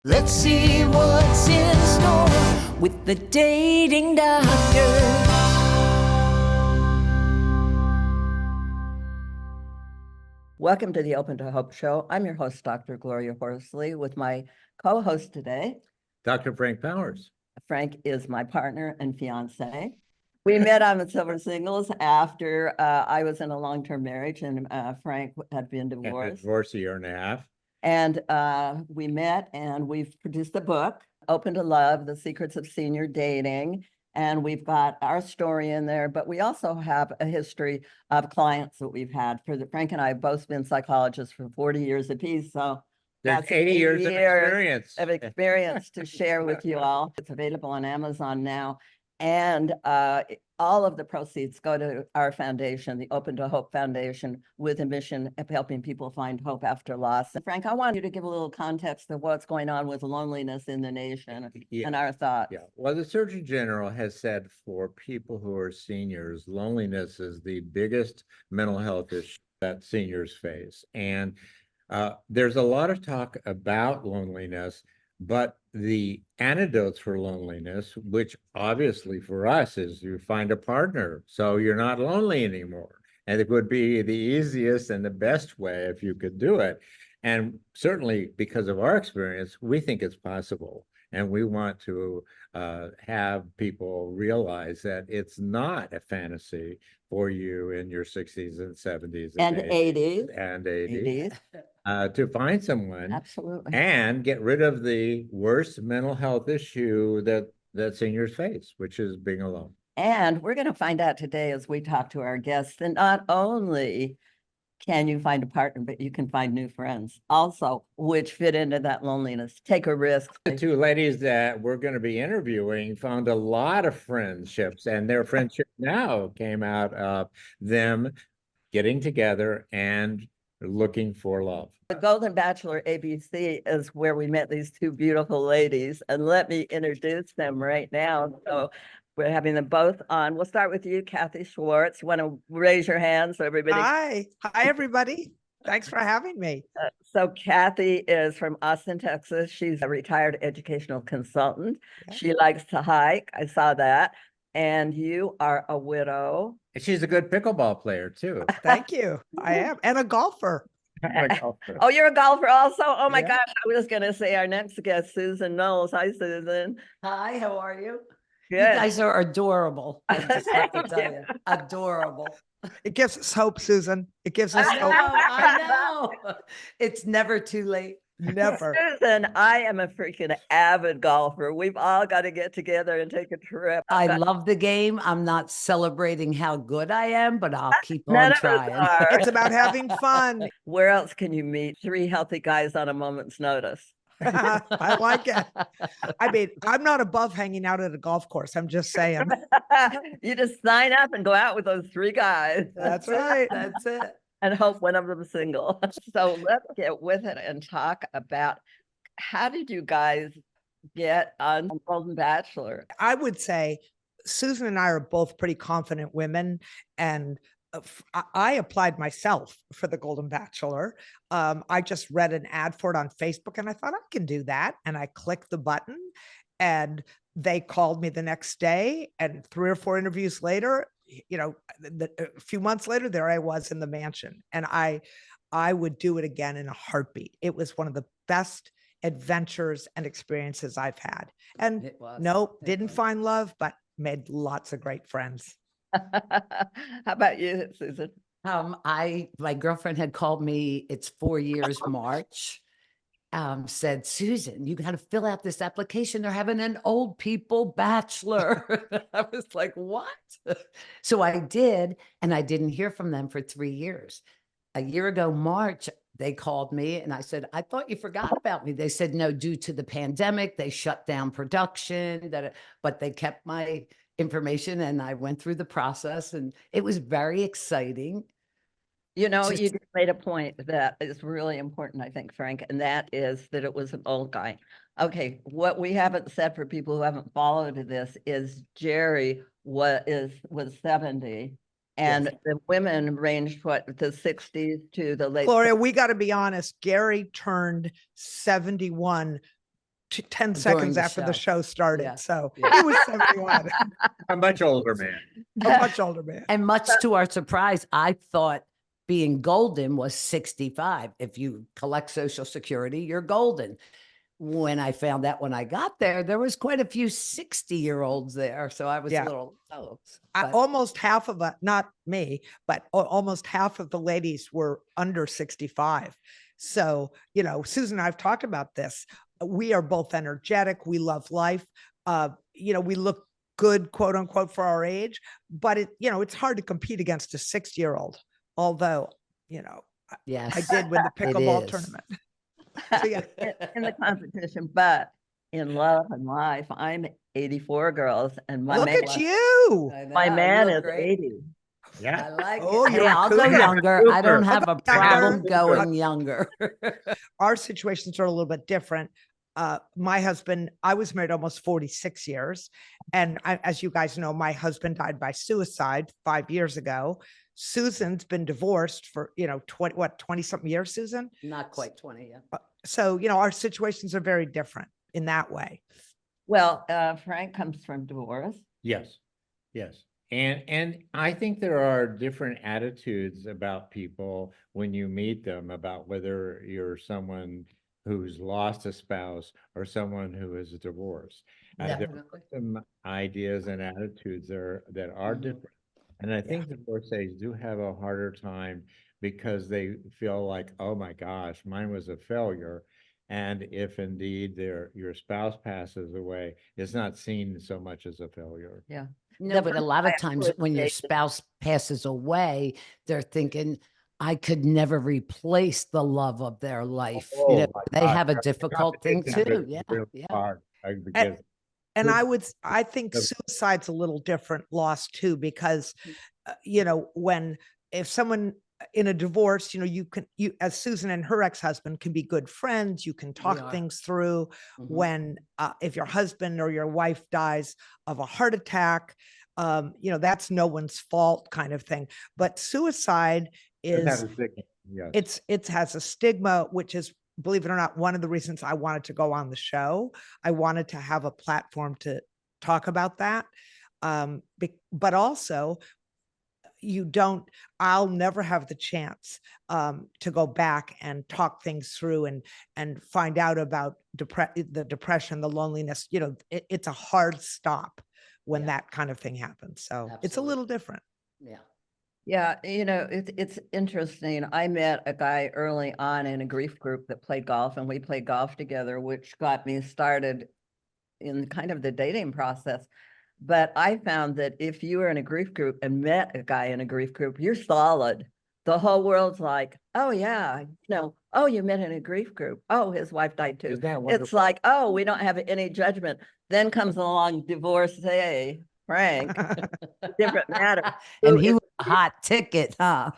Let's see what's in store with the dating doctor. Welcome to the Open to Hope show. I'm your host, Dr. Gloria Horsley, with my co-host today. Dr. Frank Powers. Frank is my partner and fiance. We met on the Silver Singles after I was in a long-term marriage and Frank had been divorced. Divorced a year and a half. And we met and we've produced a book, Open to Love, The Secrets of Senior Dating. And we've got our story in there, but we also have a history of clients that we've had. Frank and I have both been psychologists for 40 years apiece. So there's 80 years of experience to share with you all. It's available on Amazon now. And all of the proceeds go to our foundation, the Open to Hope Foundation, with a mission of helping people find hope after loss. And Frank, I want you to give a little context of what's going on with loneliness in the nation and our thoughts. Yeah, well, the Surgeon General has said for people who are seniors, loneliness is the biggest mental health issue that seniors face. And there's a lot of talk about loneliness, but the antidotes for loneliness, which obviously for us is you find a partner, so you're not lonely anymore. And it would be the easiest and the best way if you could do it. And certainly because of our experience, we think it's possible. And we want to have people realize that it's not a fantasy for you in your 60s and 70s and 80s and 80s. To find someone. Absolutely. And get rid of the worst mental health issue that seniors face, which is being alone. And we're going to find out today as we talk to our guests that not only can you find a partner, but you can find new friends also, which fit into that loneliness. Take a risk. The two ladies that we're going to be interviewing found a lot of friendships, and their friendship now came out of them getting together and looking for love. The Golden Bachelor ABC is where we met these two beautiful ladies, and let me introduce them right now. So we're having them both on. We'll start with you, Kathy Swarts. You want to raise your hand so everybody? Hi, everybody. Thanks for having me. So Kathy is from Austin, Texas. She's a retired educational consultant. Yeah. She likes to hike. I saw that. And you are a widow. She's a good pickleball player too. Thank you. I am. And a golfer. Oh, you're a golfer also? Oh my gosh. I was going to say our next guest, Susan Noles. Hi, Susan. Hi, how are you? Good. You guys are adorable. I just have to tell you, adorable. It gives us hope, Susan. It gives us hope. I know. It's never too late. Never. Susan, I am a freaking avid golfer. We've all got to get together and take a trip. I love the game. I'm not celebrating how good I am, but I'll keep on trying. It's about having fun. Where else can you meet three healthy guys on a moment's notice? I like it. I mean, I'm not above hanging out at a golf course. I'm just saying. You just sign up and go out with those three guys. That's right. That's it. And hope one of them is single. So let's get with it and talk about how did you guys get on Golden Bachelor? I would say Susan and I are both pretty confident women, and I applied myself for the Golden Bachelor. I just read an ad for it on Facebook and I thought I can do that. And I clicked the button and they called me the next day, and 3 or 4 interviews later, a few months later, there I was in the mansion, and I would do it again in a heartbeat. It was one of the best adventures and experiences I've had. And didn't find love, but made lots of great friends. How about you, Susan? My girlfriend had called me, it's 4 years, March, said, Susan, you got to fill out this application. They're having an old people bachelor. I was like, what? So I did, and I didn't hear from them for 3 years. A year ago, March, they called me and I said, I thought you forgot about me. They said, no, due to the pandemic, they shut down production, but they kept my information and I went through the process, and it was very exciting. You just made a point that is really important, I think, Frank, and that is that it was an old guy. Okay, what we haven't said for people who haven't followed this is Jerry was 70, and the women ranged the 60s to the late. Gloria, we got to be honest. Gary turned 71 10 During seconds the after the show. show started. Yeah. So Yeah. he was 71, A much older man. a much older man. And much to our surprise, I thought being golden was 65. If you collect Social Security, you're golden. When I found out when I got there was quite a few 60-year-olds there. So I was Yeah. a little, oh, but Almost half of it, not me, but almost half of the ladies were under 65. So, you know, Susan and I've talked about this. We are both energetic. We love life. You know, we look good, quote unquote, for our age, but it's hard to compete against a 60-year-old. Although, you know, yes, I did win the it pickleball is. tournament. So yeah. In the competition, but in love and life, I'm 84 girls and my Look man, at you. I know, my you man look is great. 80. Yeah. I like Oh, it. you're Hey, a I'll go cougar. younger. I don't Cougar. have I'll a go younger. problem going younger. Our situations are a little bit different. My husband, I was married almost 46 years. And as you guys know, my husband died by suicide 5 years ago. Susan's been divorced for, 20 something years, Susan? Not quite 20 yet. So, our situations are very different in that way. Well, Frank comes from divorce. Yes, yes. And I think there are different attitudes about people when you meet them about whether you're someone who's lost a spouse or someone who is divorced. There are Definitely. some ideas and attitudes that are Mhm. different. And I think divorcees do have a harder time because they feel like, oh my gosh, mine was a failure. And if indeed your spouse passes away, it's not seen so much as a failure. Yeah. No, The but a first lot of guy I times would when your date- spouse passes away, they're thinking, I could never replace the love of their life. Oh my They gosh, have a the difficult thing competition too. is Yeah. really Yeah. hard, because And Good. I think Yep. suicide's a little different loss too, because, if someone in a divorce, you, as Susan and her ex-husband can be good friends, you can talk are. things through. Mhm. If your husband or your wife dies of a heart attack, that's no one's fault kind of thing. But suicide Doesn't have is, a stigma. Yes. it has a stigma, which is, believe it or not, one of the reasons I wanted to go on the show. I wanted to have a platform to talk about that. But also I'll never have the chance to go back and talk things through and find out about the depression, the loneliness. It's a hard stop when Yeah. that kind of thing happens. So it's a Absolutely. little different. Yeah. Yeah, it's interesting. I met a guy early on in a grief group that played golf, and we played golf together, which got me started in kind of the dating process. But I found that if you were in a grief group and met a guy in a grief group, you're solid. The whole world's like, oh yeah, oh, you met in a grief group. Oh, his wife died too. Isn't that It's wonderful? like, oh, we don't have any judgment. Then comes along divorcee Frank, different matter. And Who he is- was a hot ticket, huh?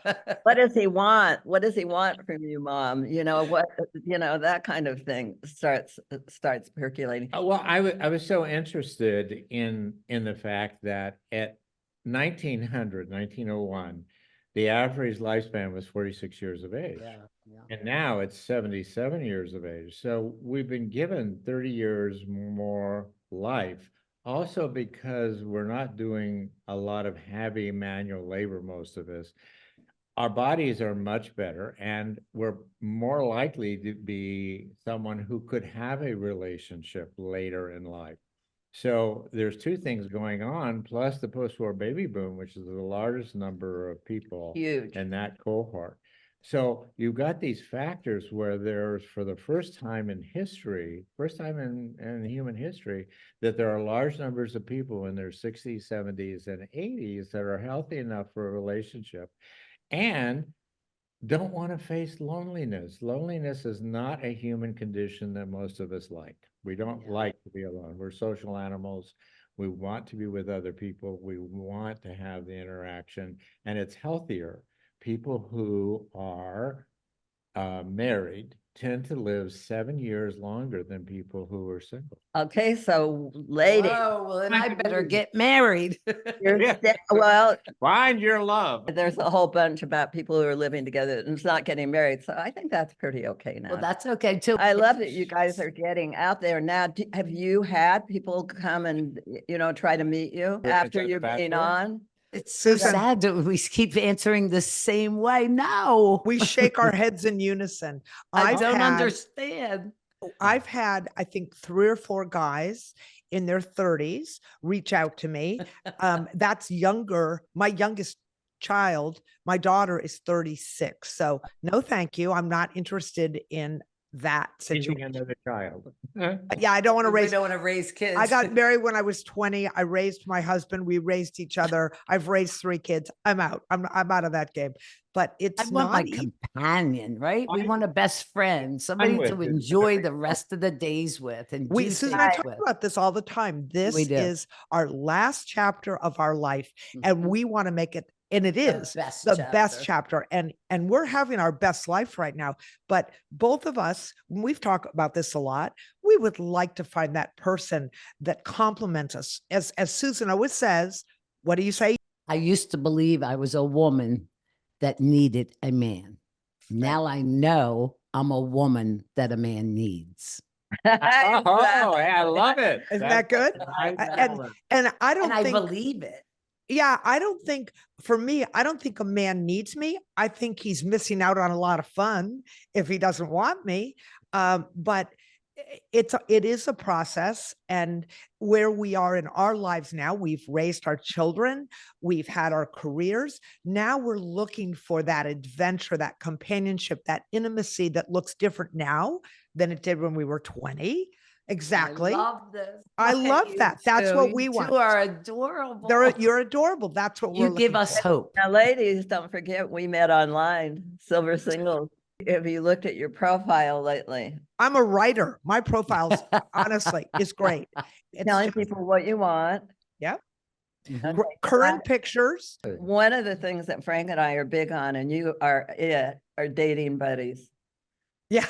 What does he want? What does he want from you, mom? That kind of thing starts percolating. Well, I was so interested in the fact that at 1901, the average lifespan was 46 years of age. Yeah. Yeah. And now it's 77 years of age. So we've been given 30 years more life, also because we're not doing a lot of heavy manual labor, most of us. Our bodies are much better, and we're more likely to be someone who could have a relationship later in life. So there's two things going on, plus the post-war baby boom, which is the largest number of people Huge. in that cohort. So you've got these factors where there's, for the first time in history, first time in human history, that there are large numbers of people in their 60s, 70s, and 80s that are healthy enough for a relationship and don't want to face loneliness. Loneliness is not a human condition that most of us like. We don't like to be alone. We're social animals. We want to be with other people. We want to have the interaction, and it's healthier. People who are married tend to live 7 years longer than people who are single. Okay, so ladies, Oh, well, then I Find better you. get married. Yeah. well, Find your love. there's a whole bunch about people who are living together and not getting married. So I think that's pretty okay Well, now. that's okay too. I love that you guys are getting out there now. Have you had people come and, try to meet you Is after that you're being Bachelor? on? It's so Susan. sad that we keep answering the same way. No, We shake our heads in unison. I don't had- understand. I've had, I think, 3 or 4 guys in their 30s reach out to me. That's younger. My youngest child, my daughter is 36. So no, thank you. I'm not interested in that Raising situation. another child. Yeah, I don't want to We raise. don't want to raise kids. I got married when I was 20. I raised my husband. We raised each other. I've raised 3 kids. I'm out. I'm out of that game. But I it's want my not easy. companion, right? We I- want a best friend, somebody with to you. enjoy the rest of the days with and do Susan, I things talk with. about this all the time. This do. is our last chapter of our life, and Mhm. we want to make it, and it The is best the best chapter. chapter. And we're having our best life right now. But both of us, we've talked about this a lot. We would like to find that person that complements us. As Susan always says, what do you say? I used to believe I was a woman that needed a man. Now I know I'm a woman that a man needs. Oh, I love it. Isn't that good? I And love it. and I don't And I think believe it. yeah, I don't think for me, I don't think a man needs me. I think he's missing out on a lot of fun if he doesn't want me. But it is a process, and where we are in our lives now, we've raised our children, we've had our careers. Now we're looking for that adventure, that companionship, that intimacy that looks different now than it did when we were 20. Exactly. I love this. I Look at love you that. That's what two. we You want. two are adorable. You're adorable. That's what we're You give looking us for. hope. Now, ladies, don't forget, we met online, Silver Singles. Have you looked at your profile lately? I'm a writer. My profile, honestly, is great. It's Telling just people what you want. Yeah. Mhm. Okay. current pictures. One of the things that Frank and I are big on, and you are dating buddies. Yeah.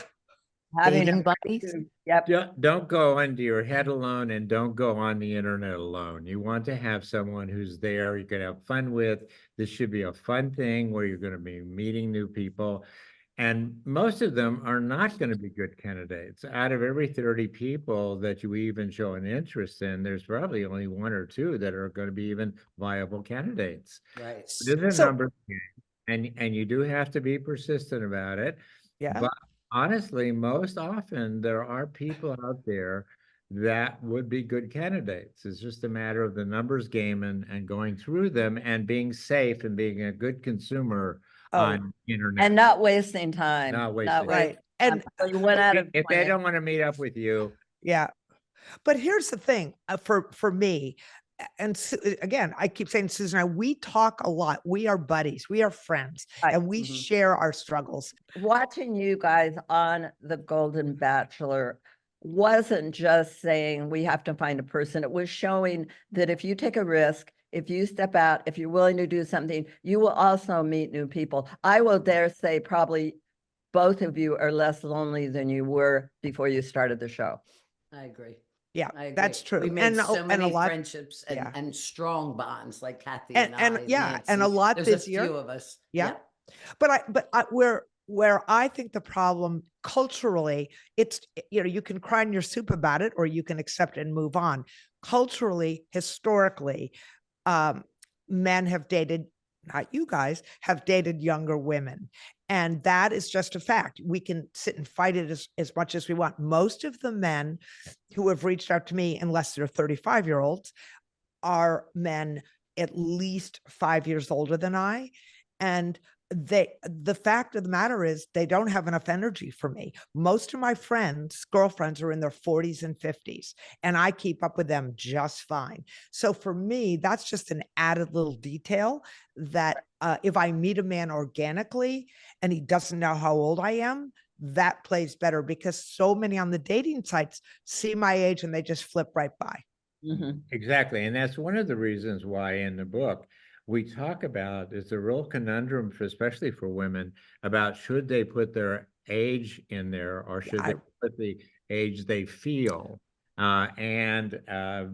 Having Dating a- buddies? Yep. Don't go into your head alone, and don't go on the internet alone. You want to have someone who's there you can have fun with. This should be a fun thing where you're going to be meeting new people. And most of them are not going to be good candidates. Out of every 30 people that you even show an interest in, there's probably only 1 or 2 that are going to be even viable candidates. Right. This is a So- numbers game, and you do have to be persistent about it. Yeah. But honestly, most often there are people out there that would be good candidates. It's just a matter of the numbers game and going through them and being safe and being a good consumer Oh, on internet. And not wasting time. Not wasting right. And You went out of. If they 20. don't want to meet up with you, yeah. But here's the thing for me, and again, I keep saying, Susan and I, we talk a lot. We are buddies. We are friends, Right. and we Mhm. share our struggles. Watching you guys on the Golden Bachelor wasn't just saying we have to find a person. It was showing that if you take a risk, if you step out, if you're willing to do something, you will also meet new people. I will dare say probably both of you are less lonely than you were before you started the show. I agree. Yeah, I agree. that's true. We made And so a many lot- friendships and, yeah. and strong bonds like Kathy And- and, and I. yeah, and a Nancy. lot There's busier. a few of us. Yeah. But where I think the problem culturally, it's, you can cry in your soup about it, or you can accept it and move on. Culturally, historically, men have dated, not you guys, have dated younger women. And that is just a fact. We can sit and fight it as much as we want. Most of the men who have reached out to me, unless they're 35-year-olds, are men at least 5 years older than I. And the fact of the matter is they don't have enough energy for me. Most of my girlfriends are in their 40s and 50s, and I keep up with them just fine. So for me, that's just an added little detail that if I meet a man organically and he doesn't know how old I am, that plays better, because so many on the dating sites see my age and they just flip right by. exactly. And that's one of the reasons why in the book we talk about, it's a real conundrum, especially for women, about should they put their age in there, or should I- they put the age they feel? And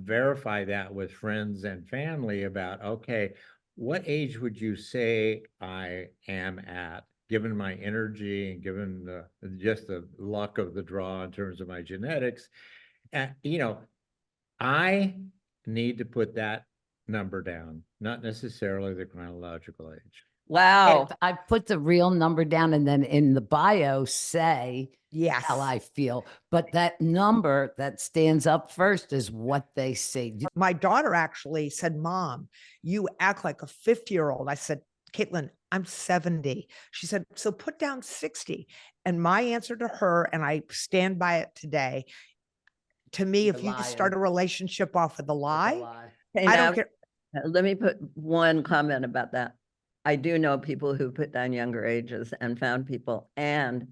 verify that with friends and family about, okay, what age would you say I am at, given my energy and given just the luck of the draw in terms of my genetics? You know, I need to put that number down, not necessarily the chronological age. Wow. I put the real number down and then in the bio say Yes. how I feel. But that number that stands up first is what they say. My daughter actually said, Mom, you act like a 50-year-old. I said, Caitlin, I'm 70. She said, so put down 60. And my answer to her, and I stand by it today, to me, You're if you lying. start a relationship off with a It's a lie, lie. Okay, I now, don't care. let me put one comment about that. I do know people who put down younger ages and found people, and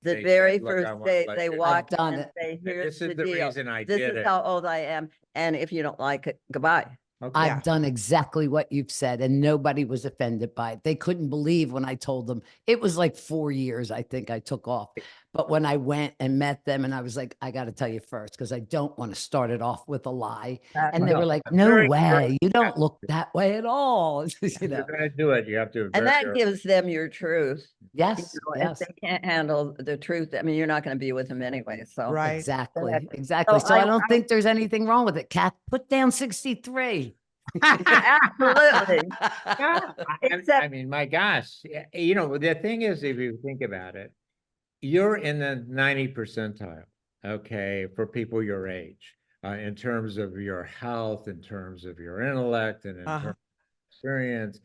the They very said, "Look, I first want day like they this." walk I've done in and it. say, here's This is the the deal. reason I This did is it. how old I am. And if you don't like it, goodbye. Okay. I've done exactly what you've said, and nobody was offended by it. They couldn't believe when I told them. It was like 4 years, I think I took off. But when I went and met them, and I was like, I got to tell you first, because I don't want to start it off with a lie. And they No, were like, I'm no very way, you don't careful. look that way at all. You If know, you're gonna do it, you have to. And that very- gives them your truth. You yes, know, yes, If they can't handle the truth, I mean, you're not going to be with them anyway. So Right. exactly, Exactly. exactly. So So I I- don't think there's anything wrong with it. Kath, put down 63. absolutely. Yeah, I Except mean, my gosh, you know, the thing is, if you think about it, you're in the 90 percentile, okay, for people your age, in terms of your health, in terms of your intellect, and in terms of experience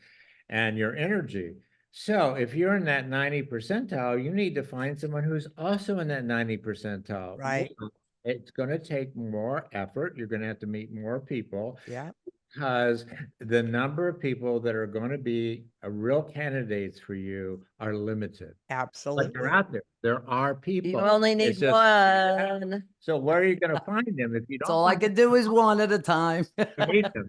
and your energy. So if you're in that 90 percentile, you need to find someone who's also in that 90 percentile. Right. It's going to take more effort. You're going to have to meet more people. Yeah. Because the number of people that are going to be real candidates for you are limited. But Absolutely. they're out there. There are you people. only need It's just- one. So where are you going to find them if you That's don't all I find could do is one at a time. them, meet them?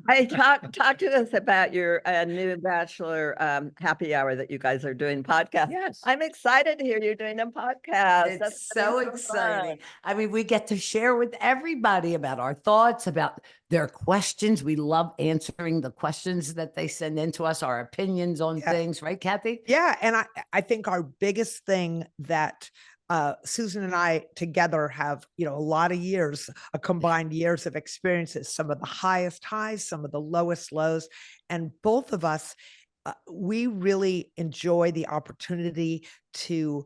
Hey, talk to us about your new Bachelor Happy Hour that you guys are doing podcast. Yes. I'm excited to hear you're doing a podcast. That's It's gonna so be fun. exciting. I mean, we get to share with everybody about our thoughts, about their questions. We love answering the questions that they send in to us, our opinions on Yeah. things, right, Kathy? Yeah. And I think our biggest thing that Susan and I together have, a lot of years, a combined years of experiences, some of the highest highs, some of the lowest lows. And both of us, we really enjoy the opportunity to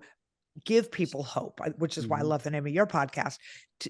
give people hope, which is why I Mhm. love the name of your podcast,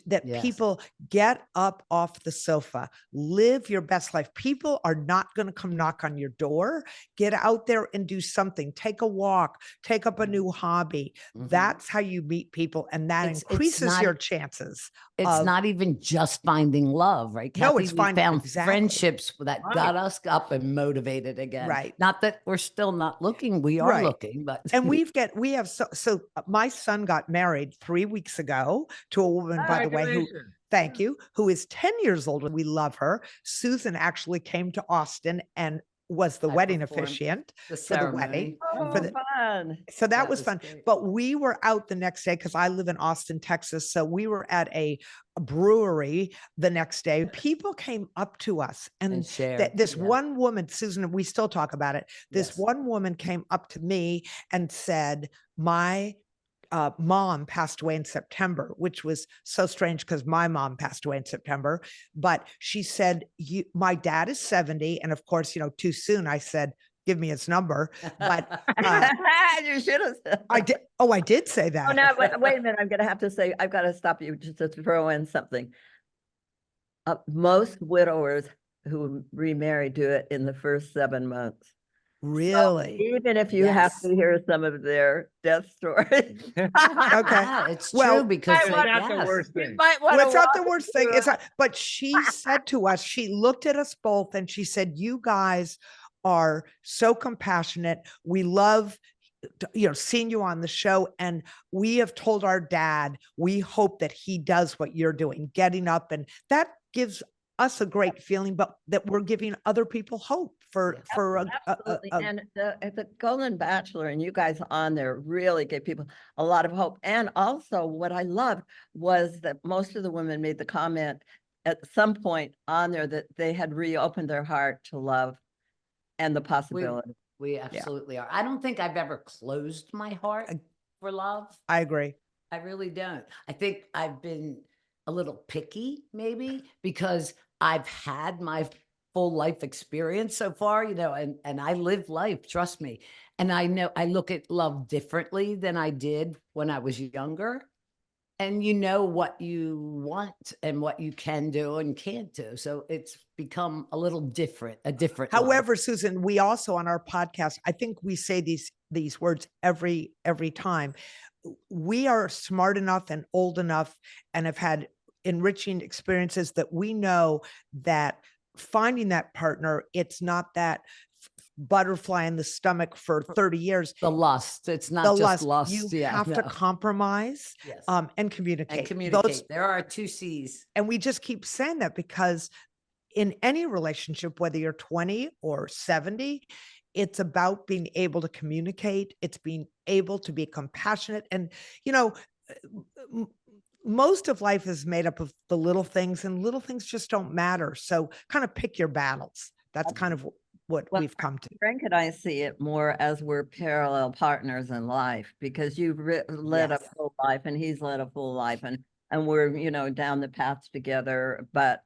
that Yes. people get up off the sofa, live your best life. People are not going to come knock on your door. Get out there and do something. Take a walk, take up a new hobby. Mhm. That's how you meet people. And that It's increases not- your chances. It's of- not even just finding love, right? No, Kathy? it's We finding- found exactly. friendships that Right. got us up and motivated again. Right. Not that we're still not looking. We are Right. looking, but And we have so my son got married 3 weeks ago to a woman, by the way, who Congratulations. thank you, who is 10 years older. We love her. Susan actually came to Austin and was the I wedding performed officiant the for the wedding. ceremony. Oh, For the- fun. So that That was was fun. great. But we were out the next day because I live in Austin, Texas. So we were at a brewery the next day. People came up to us and share. this yeah. one woman, Susan, we still talk about it. This Yes. one woman came up to me and said, my mom passed away in September, which was so strange because my mom passed away in September. But she said, my dad is 70. And of course, too soon. I said, give me his number. But You should have said. I did. Oh, I did say that. Oh, no, wait a minute. I'm going to have to say, I've got to stop you just to throw in something. Most widowers who remarry do it in the first 7 months. Really? Even if you have Yes. to hear some of their death stories. Okay. Yeah, it's Well, true because That's they- not the yes. worst You thing. might want Well, to it's not the worst thing. It's not, but she said to us, she looked at us both and she said, you guys are so compassionate. We love seeing you on the show. And we have told our dad, we hope that he does what you're doing, getting up. And that gives us a great feeling, but that we're giving other people hope for, Yeah. for Absolutely. And the Golden Bachelor and you guys on there really gave people a lot of hope. And also what I loved was that most of the women made the comment at some point on there that they had reopened their heart to love and the possibility. We absolutely are. I don't think I've ever closed my heart for love. I agree. I really don't. I think I've been a little picky, maybe, because I've had my full life experience so far, and I live life, trust me. And I know I look at love differently than I did when I was younger. And you know what you want and what you can do and can't do. So it's become a little different, a different love. However, Susan, we also on our podcast, I think we say these words every time. We are smart enough and old enough and have had enriching experiences that we know that finding that partner, it's not that butterfly in the stomach for 30 years. The lust. It's not The just lust. lust. You have to no. compromise Yes. and communicate. And communicate. Those, There are 2 C's. and we just keep saying that because in any relationship, whether you're 20 or 70, it's about being able to communicate. It's being able to be compassionate. And, most of life is made up of the little things, and little things just don't matter. So kind of pick your battles. That's kind of what Well, we've come to. Frank and I see it more as we're parallel partners in life because you've led a Yes. full life and he's led a full life and we're, down the paths together. But,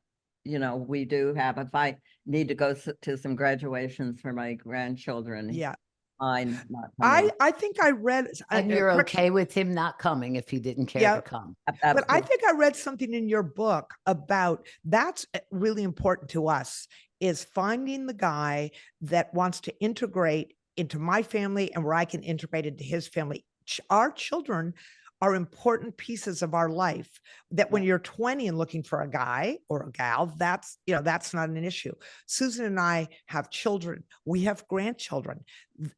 we do have, if I need to go to some graduations for my grandchildren. Yeah. Fine. Not coming. I think I read, And you're correct- okay with him not coming if he didn't care Yeah. to come. but I Absolutely. think I read something in your book about that's really important to us is finding the guy that wants to integrate into my family and where I can integrate into his family. Our children are important pieces of our life that when you're 20 and looking for a guy or a gal, that's not an issue. Susan and I have children. We have grandchildren.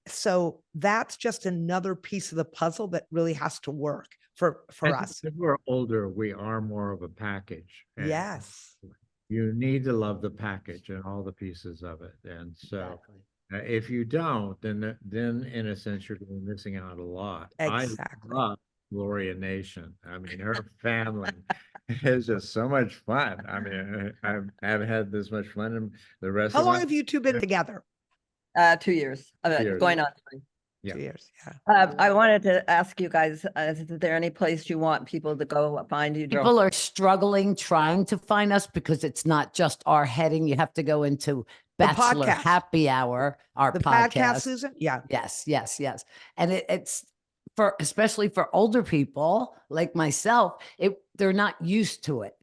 So that's just another piece of the puzzle that really has to work for us. As we're older, we are more of a package. and Yes. You need to love the package and all the pieces of it. And so Exactly. if you don't, then in a sense, you're missing out a lot. Exactly. I love Gloria Nation. I mean, her family is just so much fun. I mean, I've had this much fun in the rest How of long my have you two been together? 2 years, 2 years. going on 3. Yeah. 2 years. Yeah. I wanted to ask you guys, is there any place you want people to go find you? People are struggling trying to find us because it's not just our heading. You have to go into Bachelor podcast. Happy Hour, our The podcast, podcast. Susan? Yeah. Yes. And it's especially for older people like myself, they're not used to it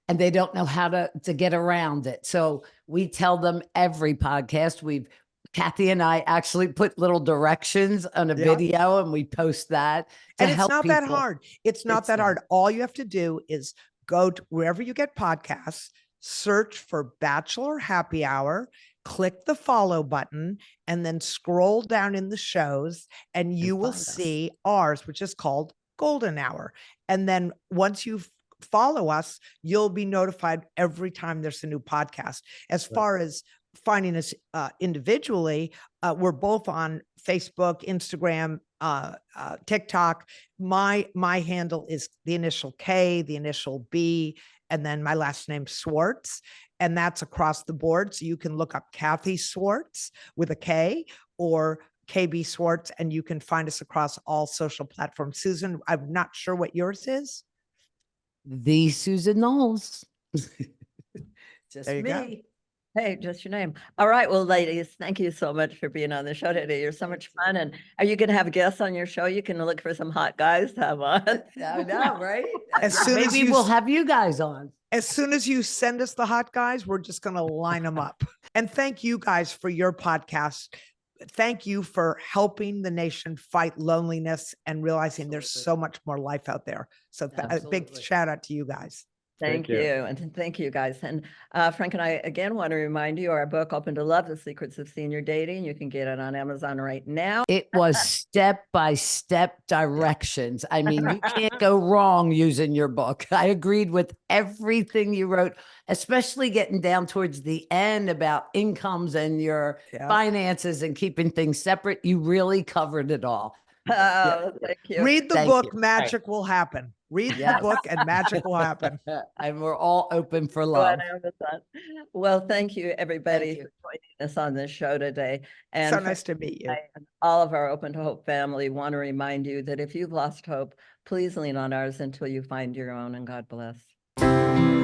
and they don't know how to get around it. So we tell them every podcast. Kathy and I actually put little directions on a Yeah. video and we post that. And it's help not that people. hard. It's not It's that not. hard. All you have to do is go to wherever you get podcasts, search for Bachelor Happy Hour, click the follow button, and then scroll down in the shows, and you will find us. see ours, which is called Golden Hour. And then once you follow us, you'll be notified every time there's a new podcast. As far as finding us individually, we're both on Facebook, Instagram, TikTok. My handle is the initial K, the initial B, and then my last name Swarts. And that's across the board. So you can look up Kathy Swarts with a K or KB Swarts, and you can find us across all social platforms. Susan, I'm not sure what yours is. The Susan Noles. Just There you go. me. Hey, just your name. All right. Well, ladies, thank you so much for being on the show today. You're so much fun. And are you going to have guests on your show? You can look for some hot guys to have on. I know, right? As soon as Maybe you we'll s- have you guys on. As soon as you send us the hot guys, we're just going to line them up. And thank you guys for your podcast. Thank you for helping the nation fight loneliness and realizing there's Absolutely. so much more life out there. So a big Absolutely. shout out to you guys. Thank you. And thank you, guys. And Frank and I again want to remind you, our book, Open to Love, The Secrets of Senior Dating. You can get it on Amazon right now. It was step-by-step directions. I mean, you can't go wrong using your book. I agreed with everything you wrote, especially getting down towards the end about incomes and your Yeah. finances and keeping things separate. You really covered it all. Oh, thank you. Read the Thank book, you. magic will happen. Read the Yes. book and magic will happen. And we're all open for Go love. on Amazon. Well, thank you, everybody, you. for joining us on this show today. And So for nice to meet you. I and all of our Open to Hope family want to remind you that if you've lost hope, please lean on ours until you find your own, and God bless.